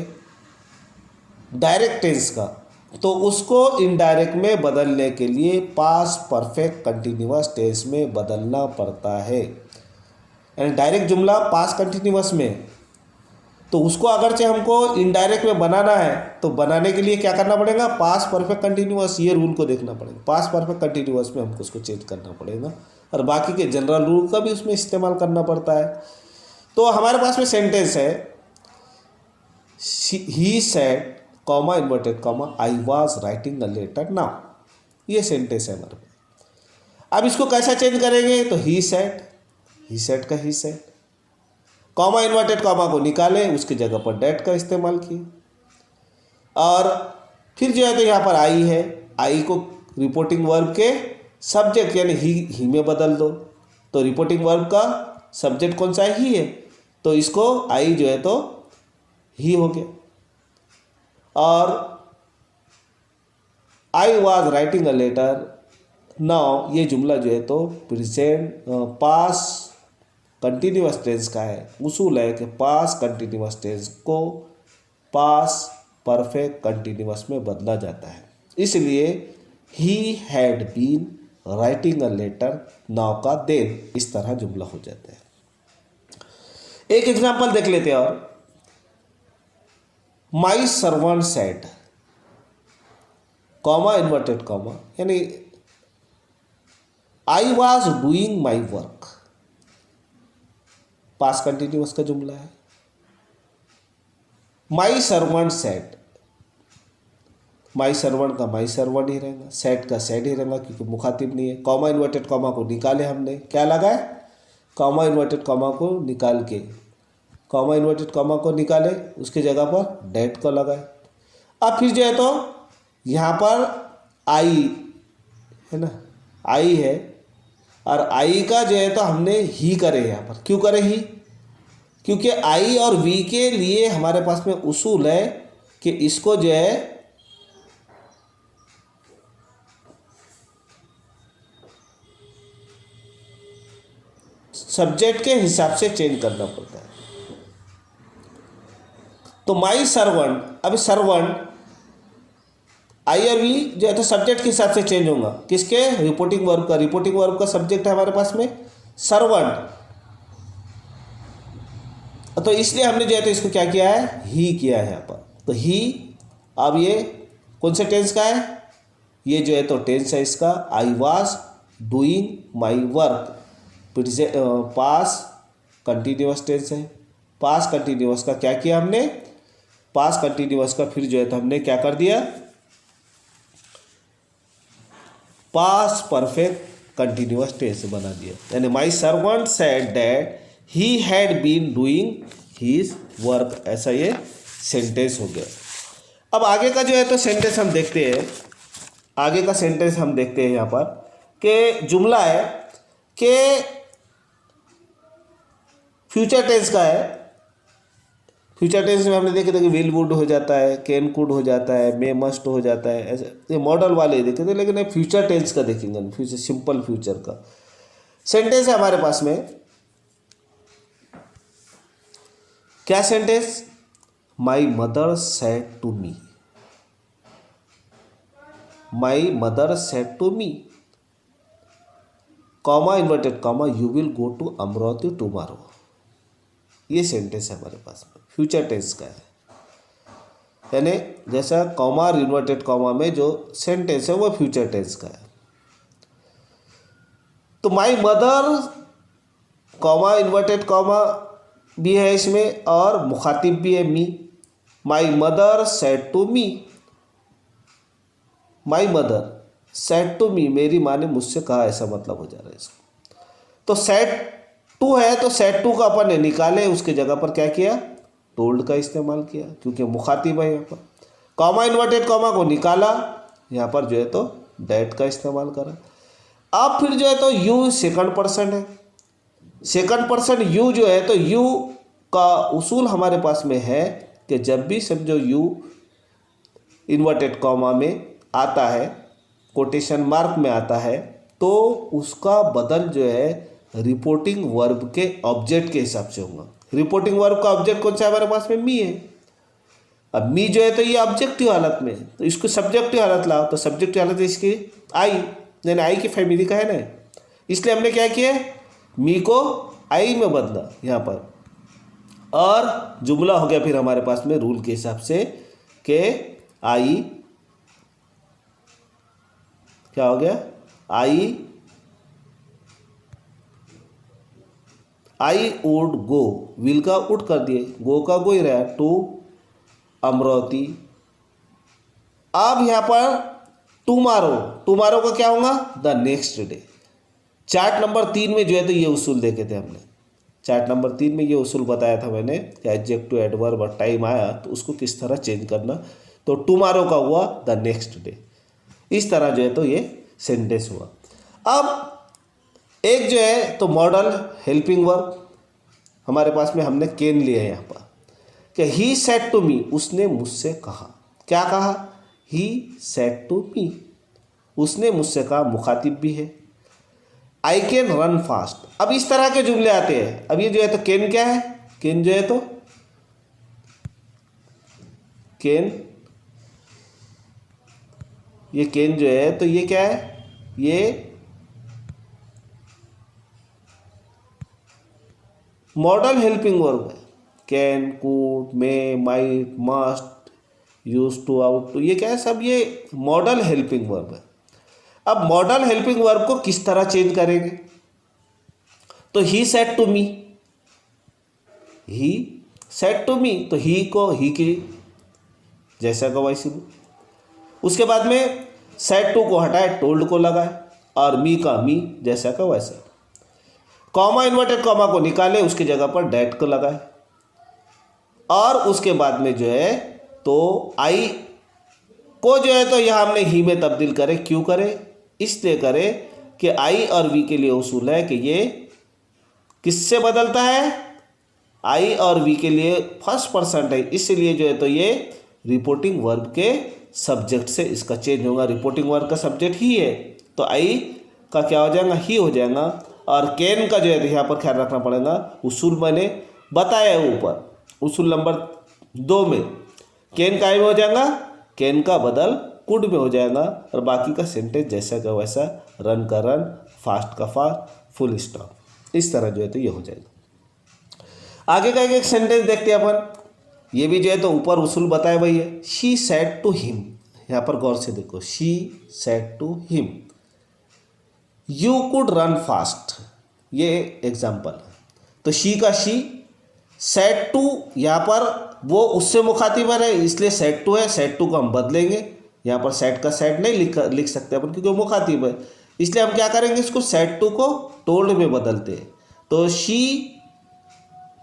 A: डायरेक्ट टेंस का, तो उसको इनडायरेक्ट में बदलने के लिए पास परफेक्ट कंटिन्यूअस टेंस में बदलना पड़ता है। यानी डायरेक्ट जुमला पास कंटिन्यूअस में, तो उसको अगरचे हमको इनडायरेक्ट में बनाना है, तो बनाने के लिए क्या करना पड़ेगा, पास परफेक्ट कंटिन्यूअस, ये रूल को देखना पड़ेगा। पास परफेक्ट कंटिन्यूअस में हमको उसको चेंज करना पड़ेगा, और बाकी के जनरल रूल का भी उसमें इस्तेमाल करना पड़ता है। तो हमारे पास में सेंटेंस है he said comma inverted comma I was writing a letter now, ये सेंटेंस है हमारे पास। अब इसको कैसा चेंज करेंगे, तो ही सेड का ही सेड, कॉमा इन्वर्टेड कॉमा को निकाले, उसकी जगह पर डेट का इस्तेमाल किए, और फिर जो है तो यहाँ पर आई है, आई को रिपोर्टिंग वर्ब के सब्जेक्ट यानी ही में बदल दो। तो रिपोर्टिंग वर्ब का सब्जेक्ट कौन सा है, ही है, तो इसको आई जो है तो ही हो गया। और I was writing a letter now, ये जुमला जो है तो प्रेजेंट पास कंटिन्यूअस टेंस का है। उसूल है कि पास कंटिन्यूअस टेंस को पास परफेक्ट कंटिन्यूअस में बदला जाता है। इसलिए he had been writing a letter now का देन, इस तरह जुमला हो जाता है। एक एग्जांपल देख लेते हैं और, my servant said comma inverted comma, यानी I was doing my work, past continuous का जुमला है। My servant said, my servant का माई सर्वेंट ही रहेगा, सेड का सेड ही रहेगा क्योंकि मुखातिब नहीं है। कॉमा इन्वर्टेड कॉमा को निकाले हमने, क्या लगा है, कॉमा इन्वर्टेड कॉमा को निकाल के कॉमा इन्वर्टेड कॉमा को निकाले, उसके जगह पर डेट को लगाए। अब फिर जो है तो यहाँ पर आई है ना, आई है, और आई का जो है तो हमने ही करे यहाँ पर। क्यों करे ही? क्योंकि आई और वी के लिए हमारे पास में उसूल है कि इसको जो है सब्जेक्ट के हिसाब से चेंज करना पड़ता है। तो माई सर्वेंट, अभी सर्वेंट आई और वी जो है तो सब्जेक्ट के हिसाब से चेंज होगा। किसके? रिपोर्टिंग वर्ब का। रिपोर्टिंग वर्ब का सब्जेक्ट है हमारे पास में सर्वेंट, तो इसलिए हमने जो है तो इसको क्या किया है? ही किया है यहाँ पर। तो ही, अब ये कौन से टेंस का है? ये जो है तो टेंस है इसका I was doing my work. Past continuous tense है। पास कंटिन्यूअस का क्या किया हमने? पास कंटिन्यूअस का फिर जो है तो हमने क्या कर दिया? पास परफेक्ट कंटिन्यूअस टेंस बना दिया। यानी my servant said that he had been doing his work, ऐसा ये सेंटेंस हो गया। अब आगे का जो है तो सेंटेंस हम देखते हैं। आगे का सेंटेंस हम देखते हैं यहाँ पर कि जुमला है कि फ्यूचर टेंस का है। फ्यूचर टेंस में हमने देखे थे कि विल वुड हो जाता है, कैन कुड हो जाता है, मे मस्ट हो जाता है, ऐसे ये मॉडल वाले ही देखे थे। लेकिन ये फ्यूचर टेंस का देखेंगे, फ्यूचर सिंपल फ्यूचर का सेंटेंस है हमारे पास में। क्या sentence? My mother said to me, my mother said to me, comma inverted comma, you will go to Amravati tomorrow. ये सेंटेंस है हमारे पास में, फ्यूचर टेंस का है। यानी जैसा कॉमा और इन्वर्टेड कॉमा में जो सेंटेंस है वो फ्यूचर टेंस का है। तो my mother comma inverted comma भी है इसमें और मुखातिब भी है me. My mother said to me, my mother said to me, मेरी माँ ने मुझसे कहा, ऐसा मतलब हो जा रहा है इसको। तो सेड टू है तो सेड टू का अपन ने निकाले, उसके जगह पर क्या किया? टोल्ड का इस्तेमाल किया, क्योंकि मुखातिब है यहाँ पर। कॉमा इन्वर्टेड कॉमा को निकाला, यहाँ पर जो है तो डेट का इस्तेमाल करा। अब फिर जो है तो यू सेकंड पर्सन है। सेकंड पर्सन यू जो है तो यू का उसूल हमारे पास में है कि जब भी समझो यू इन्वर्टेड कॉमा में आता है, कोटेशन मार्क में आता है, तो उसका बदल जो है रिपोर्टिंग वर्ब के ऑब्जेक्ट के हिसाब से होगा। रिपोर्टिंग वर्ब का ऑब्जेक्ट कौन सा हमारे पास में? मी है। अब मी जो है तो ये ऑब्जेक्टिव हालत में है, तो इसको सब्जेक्टिव हालत लाओ, तो सब्जेक्टिव हालत इसकी आई, यानी आई की फैमिली का है ना, इसलिए हमने क्या किया? मी को आई में बदला यहाँ पर, और जुमला हो गया फिर हमारे पास में रूल के हिसाब से कि आई क्या हो गया? आई वुड गो, विल का उड कर दिए, गो का गो ही रहा, टू अमरावती। अब यहाँ पर टुमारो, टुमारो का क्या होगा? The next day. Chart number 3 में जो है तो ये उसूल देखे थे हमने। चार्ट नंबर 3 में ये उसूल बताया था मैंने कि एडजेक्टिव एडवर्ब और टाइम आया तो उसको किस तरह चेंज करना। तो टुमारो का हुआ द नेक्स्ट डे। इस तरह जो है तो ये सेंटेंस हुआ। अब एक जो है तो मॉडल हेल्पिंग वर्ब हमारे पास में हमने कैन लिया है यहाँ पर कि ही सेड टू मी, उसने मुझसे कहा। क्या कहा? ही सेड टू मी, उसने मुझसे कहा, मुखातिब भी है। I can run fast. अब इस तरह के जुमले आते हैं। अब ये जो है तो कैन क्या है? कैन जो है तो कैन, ये कैन जो है तो ये क्या है? ये मॉडल हेल्पिंग वर्ब है। Can, could, may, might, must, use to, ought to, ये क्या है? सब ये मॉडल हेल्पिंग वर्ब है। अब मॉडल हेल्पिंग वर्ब को किस तरह चेंज करेंगे? तो he said to me, he said to me, तो ही को ही की जैसा का वैसे। उसके बाद में सेड टू को हटाए, टोल्ड को लगाए, और मी का मी जैसा का वैसा। कॉमा इन्वर्टेड कॉमा को निकाले, उसकी जगह पर डेट को लगाए। और उसके बाद में जो है तो आई को जो है तो यहाँ हमने ही में तब्दील करे। क्यों करे? इसलिए करे कि आई और वी के लिए उसूल है कि ये किससे बदलता है? आई और वी के लिए फर्स्ट पर्सन है, इसलिए जो है तो ये रिपोर्टिंग वर्ब के सब्जेक्ट से इसका चेंज होगा। रिपोर्टिंग वर्ब का सब्जेक्ट ही है तो आई का क्या हो जाएगा? ही हो जाएगा। और कैन का जो है यहाँ पर ख्याल रखना पड़ेगा, उसूल मैंने बताया है ऊपर, उसूल नंबर 2 में कैन का में हो जाएगा, कैन का बदल कुड में हो जाएगा, और बाकी का सेंटेंस जैसा का वैसा, रन का रन, फास्ट का फास्ट, फुल स्टॉप, इस तरह जो है तो ये हो जाएगा। आगे का एक सेंटेंस देखते हैं अपन। ये भी जो है तो ऊपर उसूल बताया भाई है। शी सेड टू हिम, यहाँ पर गौर से देखो, she said to him you could run fast, ये एग्जाम्पल है। तो शी का शी, सेड टू यहाँ पर वो उससे मुखातिब है इसलिए सेड टू है, सेड टू को हम बदलेंगे। यहाँ पर सेड का सेड नहीं लिख सकते अपन क्योंकि वो मुखातिब है, इसलिए हम क्या करेंगे, इसको सेड टू को टोल्ड में बदलते हैं। तो शी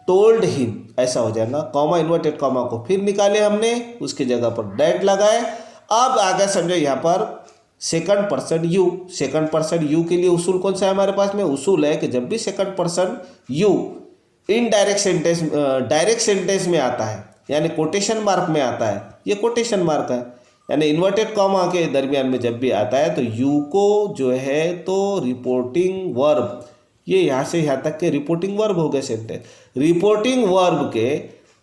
A: टोल्ड हिम ऐसा हो जाएगा। कॉमा इन्वर्टेड कॉमा को फिर निकाले हमने, उसकी जगह पर डेट लगाए। अब आगे समझो यहाँ पर second person you, second person you के लिए उसूल कौन सा है हमारे पास में? उसूल है कि जब भी second person you indirect sentence direct sentence में आता है, यानी कोटेशन मार्क में आता है, ये कोटेशन मार्क है, यानी इन्वर्टेड कॉमा के दरमियान में जब भी आता है तो यू को जो है तो रिपोर्टिंग वर्ब, ये यहाँ से यहाँ तक के रिपोर्टिंग वर्ब हो गए सेंटेंस। रिपोर्टिंग वर्ब के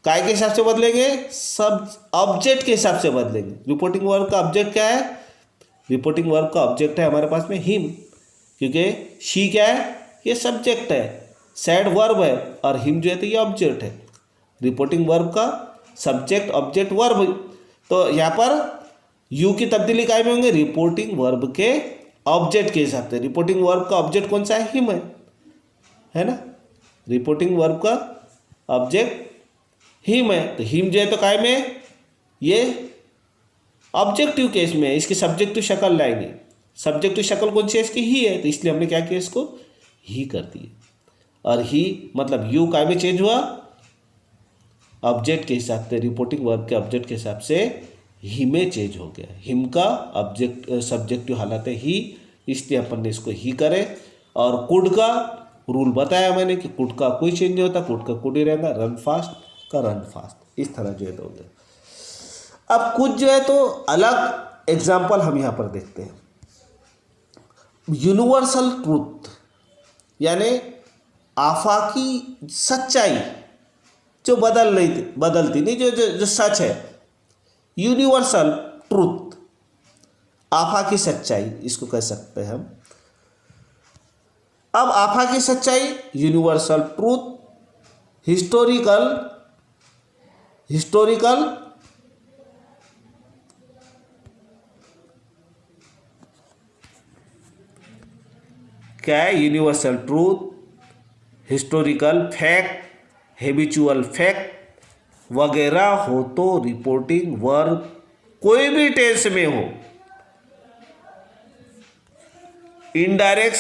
A: काय के हिसाब से बदलेंगे? सब ऑब्जेक्ट के हिसाब से बदलेंगे। रिपोर्टिंग वर्ब का ऑब्जेक्ट क्या है? रिपोर्टिंग वर्ब का ऑब्जेक्ट है हमारे पास में हिम, क्योंकि शी क्या है? ये सब्जेक्ट है, सैड वर्ब है, और हिम जो है तो ये ऑब्जेक्ट है। रिपोर्टिंग वर्ब का सब्जेक्ट ऑब्जेक्ट वर्ब, तो यहाँ पर यू की तब्दीली काय में होंगे? रिपोर्टिंग वर्ब के ऑब्जेक्ट के हिसाब से। रिपोर्टिंग वर्ब का ऑब्जेक्ट कौन सा है? हिम है ना। रिपोर्टिंग वर्ब का ऑब्जेक्ट हिम है, तो हिम जो है तो काय में, ये ऑब्जेक्टिव केस में इसकी सब्जेक्टिव शक्ल लाएंगे। सब्जेक्टिव शक्ल कौन सी है? इसकी ही है, तो इसलिए हमने क्या किया, इसको ही कर दिया। और ही मतलब यू काय में चेंज हुआ? ऑब्जेक्ट के हिसाब से, रिपोर्टिंग वर्ब के ऑब्जेक्ट के हिसाब से ही में चेंज हो गया। हिम का ऑब्जेक्ट सब्जेक्टिव हालत है ही, इसलिए अपन ने इसको ही करे। और कुड का रूल बताया मैंने कि कुड का कोई चेंज नहीं होता, कुड का कुड ही रहेगा, रन फास्ट का रन फास्ट, इस तरह जो है तो हो गया। अब कुछ जो है तो अलग एग्जाम्पल हम यहाँ पर देखते हैं। यूनिवर्सल ट्रूथ यानी आफाकी सच्चाई जो बदलती नहीं, जो सच है। यूनिवर्सल ट्रूथ, आफाकी सच्चाई, इसको कह सकते हैं हम। अब आफाकी सच्चाई, यूनिवर्सल ट्रूथ, हिस्टोरिकल क्या है? Universal truth, historical fact, habitual fact वगैरह हो तो रिपोर्टिंग वर्ब कोई भी टेंस में हो, इनडायरेक्ट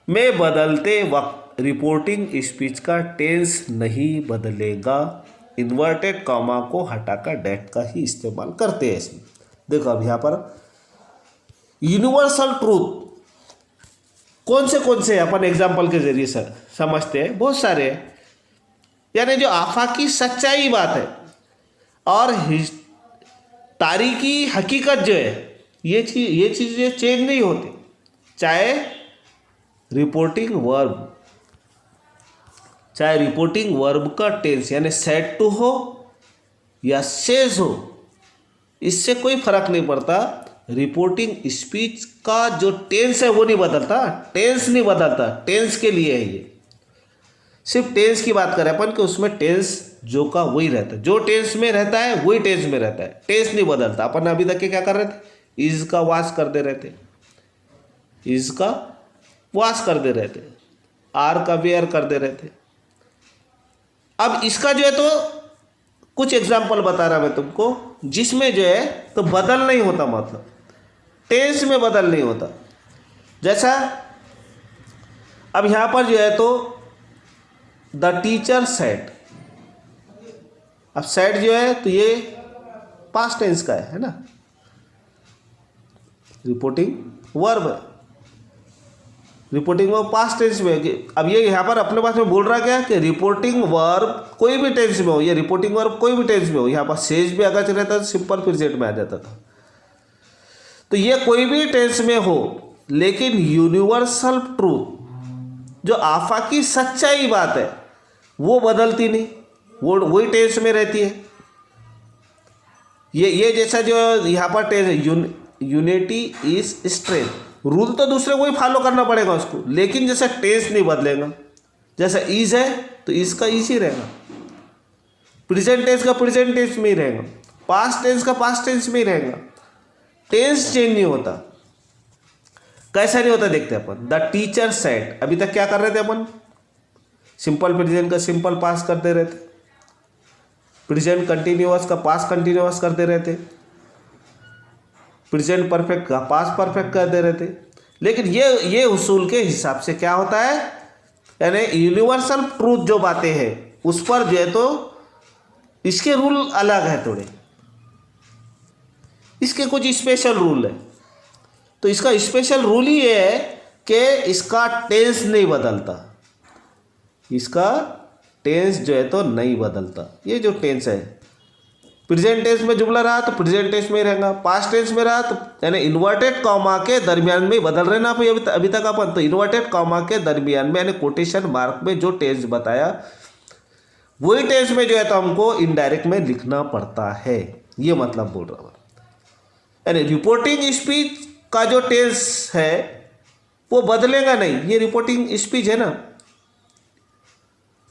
A: में बदलते वक्त रिपोर्टिंग स्पीच का टेंस नहीं बदलेगा। इन्वर्टेड कॉमा को हटाकर डेट का ही इस्तेमाल करते हैं इसमें। देखो अब यहाँ पर यूनिवर्सल ट्रूथ कौन से अपन एग्जाम्पल के जरिए समझते हैं, बहुत सारे हैं। यानी जो आफाकी सच्चाई बात है और तारीखी हकीकत जो है, ये चीज़ें चेंज नहीं होती, चाहे रिपोर्टिंग वर्ब का टेंस यानी सेड टू हो या सेज हो, इससे कोई फर्क नहीं पड़ता। रिपोर्टिंग स्पीच का जो टेंस है वो नहीं बदलता, टेंस नहीं बदलता, टेंस के लिए है ये। सिर्फ टेंस की बात करें अपन कि उसमें टेंस जो का वही रहता है, जो टेंस में रहता है वही टेंस में रहता है, टेंस नहीं बदलता। अपन अभी तक के क्या कर रहे थे? इज का वास कर दे रहे थे, इज का वास कर दे रहे थे, आर का वेयर कर दे रहे थे। अब इसका जो है तो कुछ एग्जाम्पल बता रहा मैं तुमको, जिसमें जो है तो बदल नहीं होता, मतलब टेंस में बदल नहीं होता। जैसा अब यहाँ पर जो है तो द टीचर सेड, अब सेड जो है तो ये पास्ट टेंस का है ना, रिपोर्टिंग वर्ब है, रिपोर्टिंग वर्ब पास्ट टेंस में है। अब ये यहाँ पर अपने पास में बोल रहा क्या कि रिपोर्टिंग वर्ब कोई भी टेंस में हो, ये रिपोर्टिंग वर्ब कोई भी टेंस में हो, यहाँ पर सेज भी अगर रहता तो सिंपल प्रेजेंट में आ जाता था। तो ये कोई भी टेंस में हो, लेकिन यूनिवर्सल ट्रूथ जो आफाकी सच्चाई बात है वो बदलती नहीं, वो वही टेंस में रहती है। ये जैसा जो यहाँ पर tense unity is strength, rule तो दूसरे को ही फॉलो करना पड़ेगा उसको, लेकिन जैसा टेंस नहीं बदलेगा। जैसा इज है तो इसका इज ही रहेगा, प्रेजेंट टेंस का प्रेजेंट टेंस में ही रहेगा, पास्ट टेंस का पास्ट टेंस में ही रहेगा, टेंस चेंज नहीं होता। कैसा नहीं होता देखते अपन। द टीचर सेड, अभी तक क्या कर रहे थे अपन, सिंपल प्रेजेंट का सिंपल पास्ट करते रहते, प्रेजेंट कंटिन्यूअस का पास्ट कंटिन्यूअस करते रहते, प्रेजेंट परफेक्ट का पास्ट परफेक्ट करते रहते। लेकिन ये उसूल के हिसाब से क्या होता है, यानी यूनिवर्सल ट्रूथ जो बातें हैं उस पर जो है तो इसके रूल अलग है थोड़े, इसके कुछ स्पेशल रूल है। तो इसका स्पेशल रूल ही ये है कि इसका टेंस नहीं बदलता, इसका टेंस जो है तो नहीं बदलता। ये जो टेंस है, प्रेजेंट टेंस में जुमला रहा तो प्रेजेंट टेंस में रहेगा, पास्ट टेंस में रहा तो यानी इन्वर्टेड कॉमा के दरमियान में बदल रहे ना अभी तक अपन, तो इन्वर्टेड कॉमा के दरमियान में यानी कोटेशन मार्क में जो टेंस बताया वही टेंस में जो है तो हमको इनडायरेक्ट में लिखना पड़ता है, ये मतलब बोल रहा हूँ। यानी रिपोर्टिंग स्पीच का जो टेंस है वो बदलेगा नहीं, ये रिपोर्टिंग स्पीच है ना।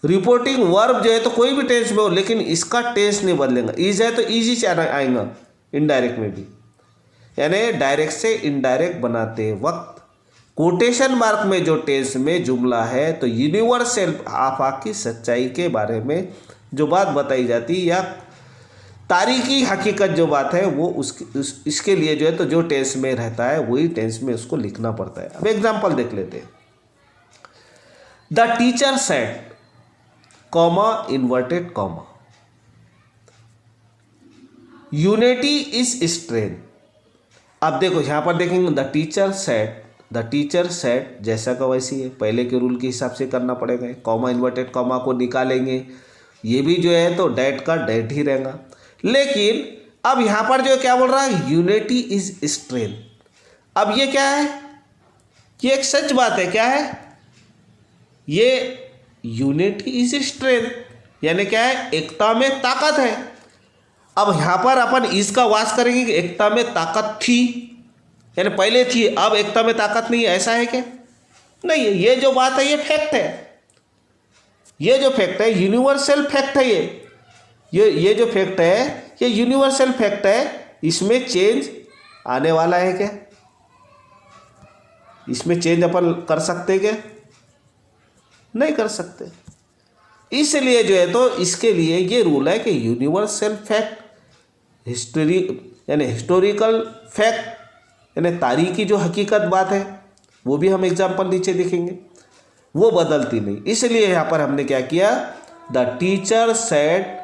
A: रिपोर्टिंग वर्ब जो है तो कोई भी टेंस में हो, लेकिन इसका टेंस नहीं बदलेगा। इज है तो इजी से आएगा इनडायरेक्ट में भी, यानी डायरेक्ट से इनडायरेक्ट बनाते वक्त कोटेशन मार्क में जो टेंस में जुमला है तो यूनिवर्सल आफाकी सच्चाई के बारे में जो बात बताई जाती या तारीखी हकीकत जो बात है वो इसके लिए जो है तो जो टेंस में रहता है वही टेंस में उसको लिखना पड़ता है। अब एग्जांपल देख लेते हैं। The teacher said comma inverted comma unity is strength. अब देखो यहां पर देखेंगे द टीचर सेड जैसा का वैसी है, पहले के रूल के हिसाब से करना पड़ेगा। कॉमा इन्वर्टेड कॉमा को निकालेंगे, ये भी जो है तो डेट का डेट ही रहेगा। लेकिन अब यहां पर जो क्या बोल रहा है, यूनिटी इज स्ट्रेंथ। अब ये क्या है, ये एक सच बात है। क्या है ये, यूनिटी इज स्ट्रेंथ, यानी क्या है, एकता में ताकत है। अब यहां पर अपन इसका वास करेंगे कि एकता में ताकत थी, यानी पहले थी, अब एकता में ताकत नहीं है, ऐसा है क्या? नहीं है। ये जो बात है ये फैक्ट है, ये जो फैक्ट है यूनिवर्सल फैक्ट है। ये जो फैक्ट है ये यूनिवर्सल फैक्ट है। इसमें चेंज आने वाला है क्या? इसमें चेंज अपन कर सकते क्या? नहीं कर सकते। इसलिए जो है तो इसके लिए ये रूल है कि यूनिवर्सल फैक्ट हिस्ट्री यानी हिस्टोरिकल फैक्ट यानी तारीखी जो हकीकत बात है वो भी हम एग्जाम्पल नीचे देखेंगे, वो बदलती नहीं। इसलिए यहाँ पर हमने क्या किया, the teacher said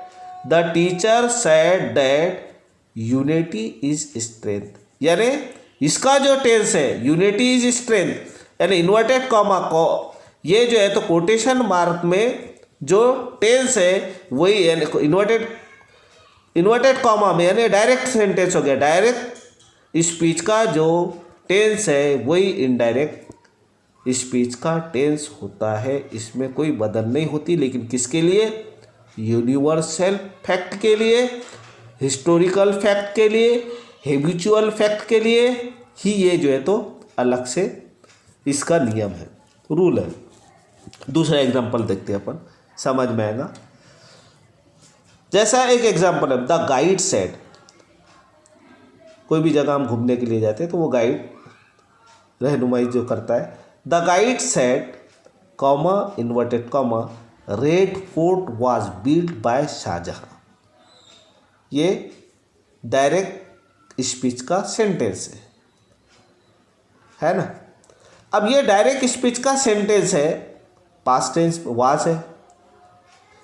A: that unity is strength, यानी इसका जो टेंस है यूनिटी इज स्ट्रेंथ, यानी इन्वर्टेड कॉमा को ये जो है तो कोटेशन मार्क में जो टेंस है वही, यानी इन्वर्टेड कॉमा में यानी डायरेक्ट सेंटेंस हो गया। डायरेक्ट स्पीच का जो टेंस है वही इनडायरेक्ट स्पीच का टेंस होता है, इसमें कोई बदल नहीं होती। लेकिन किसके लिए, यूनिवर्सल फैक्ट के लिए, हिस्टोरिकल फैक्ट के लिए, हैबिचुअल फैक्ट के लिए ही ये जो है तो अलग से इसका नियम है, रूल है। दूसरा एग्जांपल देखते हैं अपन, समझ में आएगा। जैसा एक एग्जांपल है, द गाइड सेड, कोई भी जगह हम घूमने के लिए जाते हैं तो वो गाइड रहनुमाई जो करता है, the guide said comma inverted comma Red Fort was built by Shahjahan. ये डायरेक्ट स्पीच का सेंटेंस है ना। अब ये डायरेक्ट स्पीच का सेंटेंस है, पास्ट टेंस वाज है।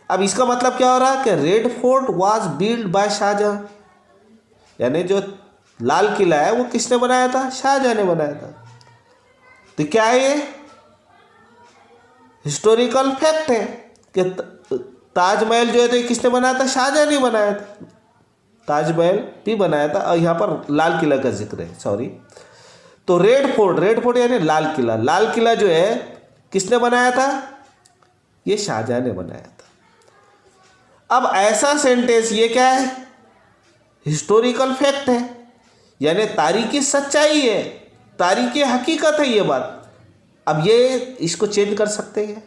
A: अब इसका मतलब क्या हो रहा है कि Red Fort was build by Shahjahan, यानी जो लाल किला है वो किसने बनाया था? शाहजहां ने बनाया था। तो क्या है ये? हिस्टोरिकल फैक्ट है कि ताजमहल जो है तो ये किसने बनाया था? शाहजहां ने बनाया था। ताजमहल भी बनाया था, और यहाँ पर लाल किला का जिक्र है, सॉरी। तो रेड फोर्ट यानी लाल किला जो है किसने बनाया था? ये शाहजहां ने बनाया था। अब ऐसा सेंटेंस, ये क्या है? हिस्टोरिकल फैक्ट है, यानी तारीखी सच्चाई है, तारीखी हकीकत है ये बात। अब ये इसको चेंज कर सकते हैं?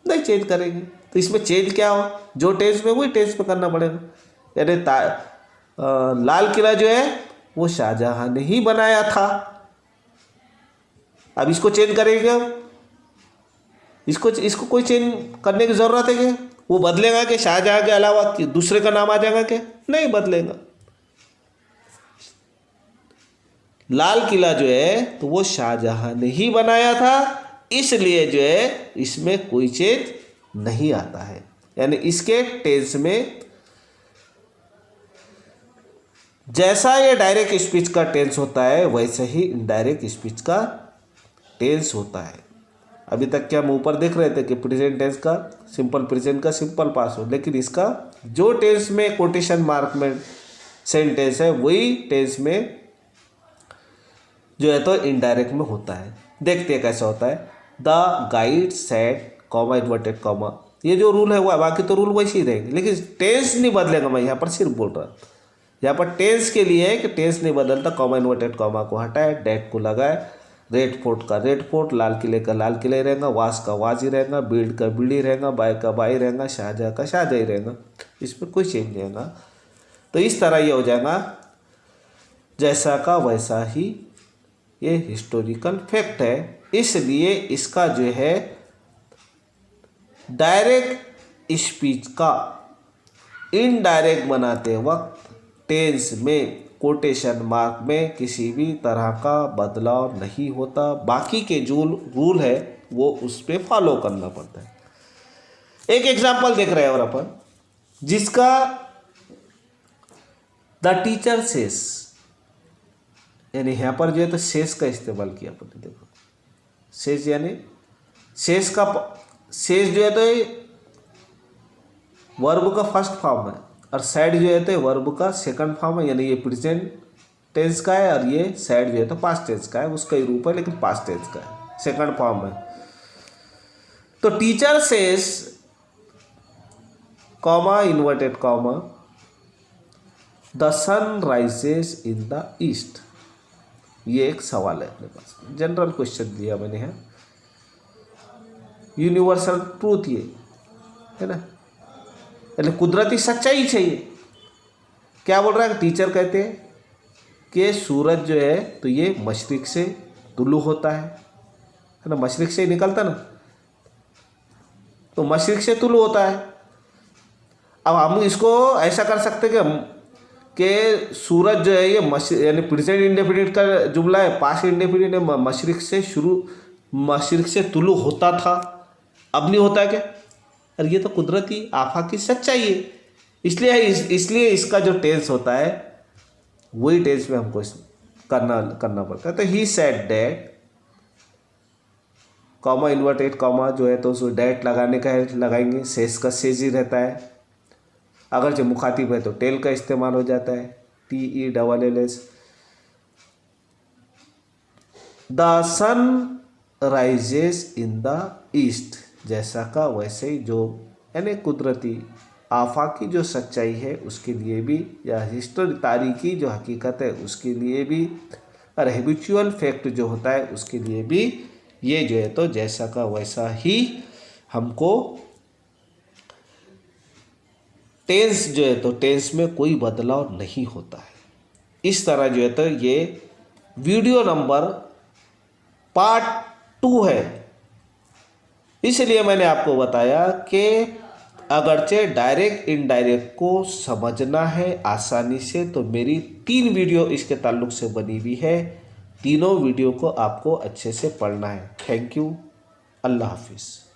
A: नहीं चेंज करेंगे। तो इसमें चेंज क्या हो? जो टेंस में वही टेंस में करना पड़ेगा। यानी लाल किला जो है वो शाहजहां ने ही बनाया था। अब इसको चेंज करेंगे क्या? इसको कोई चेंज करने की ज़रूरत है क्या? वो बदलेगा कि शाहजहां के अलावा कि दूसरे का नाम आ जाएगा क्या? नहीं बदलेगा। लाल किला जो है तो वो शाहजहां ने ही बनाया था, इसलिए जो है इसमें कोई चेंज नहीं आता है। यानी इसके टेंस में जैसा ये डायरेक्ट स्पीच का टेंस होता है वैसे ही इनडायरेक्ट स्पीच का टेंस होता है। अभी तक क्या हम ऊपर देख रहे थे कि प्रेजेंट टेंस का सिंपल प्रेजेंट का सिंपल पास्ट हो, लेकिन इसका जो टेंस में कोटेशन मार्क में सेंटेंस है वही टेंस में जो है तो इनडायरेक्ट में होता है। देखते हैं कैसा होता है। The guide said comma inverted comma, ये जो रूल है वो, बाकी तो रूल वैसे ही रहेंगे, लेकिन टेंस नहीं बदलेगा। मैं यहाँ पर सिर्फ बोल रहा, यहाँ पर टेंस के लिए है कि टेंस नहीं बदलता। कॉमा इन्वर्टेड कॉमा को हटाए, डेट को लगाए, रेड फोर्ट का रेड फोर्ट, लाल किले का लाल किला ही रहेगा, वास का वाज ही रहेगा, बिल्ड का बिल्ड ही रहेगा, बाय का बाय रहेगा, शाहजहां का शाहजहां ही रहेगा। इसमें कोई चेंज नहीं होगा। तो इस तरह ये हो जाएगा जैसा का वैसा ही। ये हिस्टोरिकल फैक्ट है, इसलिए इसका जो है डायरेक्ट स्पीच का इनडायरेक्ट बनाते वक्त टेंस में कोटेशन मार्क में किसी भी तरह का बदलाव नहीं होता। बाकी के जो रूल है वो उस पर फॉलो करना पड़ता है। एक एग्जांपल देख रहे हैं और अपन, जिसका द टीचर सेस, यानी यहाँ पर जो है तो सेस का इस्तेमाल किया अपन ने। देखो सेस यानी सेस जो है तो वर्ब का फर्स्ट फॉर्म है, और सैड जो है तो वर्ब का सेकंड फॉर्म है, यानी ये प्रेजेंट टेंस का है, और ये सैड जो है तो पास्ट टेंस का है। उसका ही रूप है लेकिन पास्ट टेंस का है, सेकंड फॉर्म है। तो teacher says comma inverted comma the sun rises in the east. ये एक सवाल है अपने पास, जनरल क्वेश्चन दिया मैंने यहाँ, यूनिवर्सल ट्रूथ ये है ना, यानी कुदरती सच्चाई चाहिए। क्या बोल रहा है? टीचर कहते हैं कि सूरज जो है तो ये मशरिक से तुलू होता है ना, मशरिक से ही निकलता ना, तो मशरिक से तुलू होता है। अब हम इसको ऐसा कर सकते कि सूरज जो है ये यानी प्रेजेंट इंडेफिनिट का जुमला है, पास्ट इंडेफिनिट है, मशरिक से तुलू होता था, अब नहीं होता क्या? और ये तो कुदरती आफाकी सच्चाई है, इसलिए इसका जो टेंस होता है वही टेंस में हमको करना पड़ता है। तो he said that, comma inverted comma जो है तो उसको डैट लगाने का है, लगाएंगे, सेस का सेज ही रहता है। अगर जो मुखातिब है तो टेल का इस्तेमाल हो जाता है, TELLS। The sun rises in the east, जैसा का वैसे ही, जो यानी कुदरती आफाकी जो सच्चाई है उसके लिए भी, या हिस्टोरी तारीखी जो हकीकत है उसके लिए भी, और हैबिचुअल फैक्ट जो होता है उसके लिए भी, ये जो है तो जैसा का वैसा ही हमको टेंस जो है तो टेंस में कोई बदलाव नहीं होता है। इस तरह जो है तो ये वीडियो नंबर पार्ट 2 है। इसलिए मैंने आपको बताया कि अगरचे डायरेक्ट इनडायरेक्ट को समझना है आसानी से तो मेरी 3 वीडियो इसके ताल्लुक से बनी हुई है। तीनों वीडियो को आपको अच्छे से पढ़ना है। Thank you. अल्लाह हाफिज़।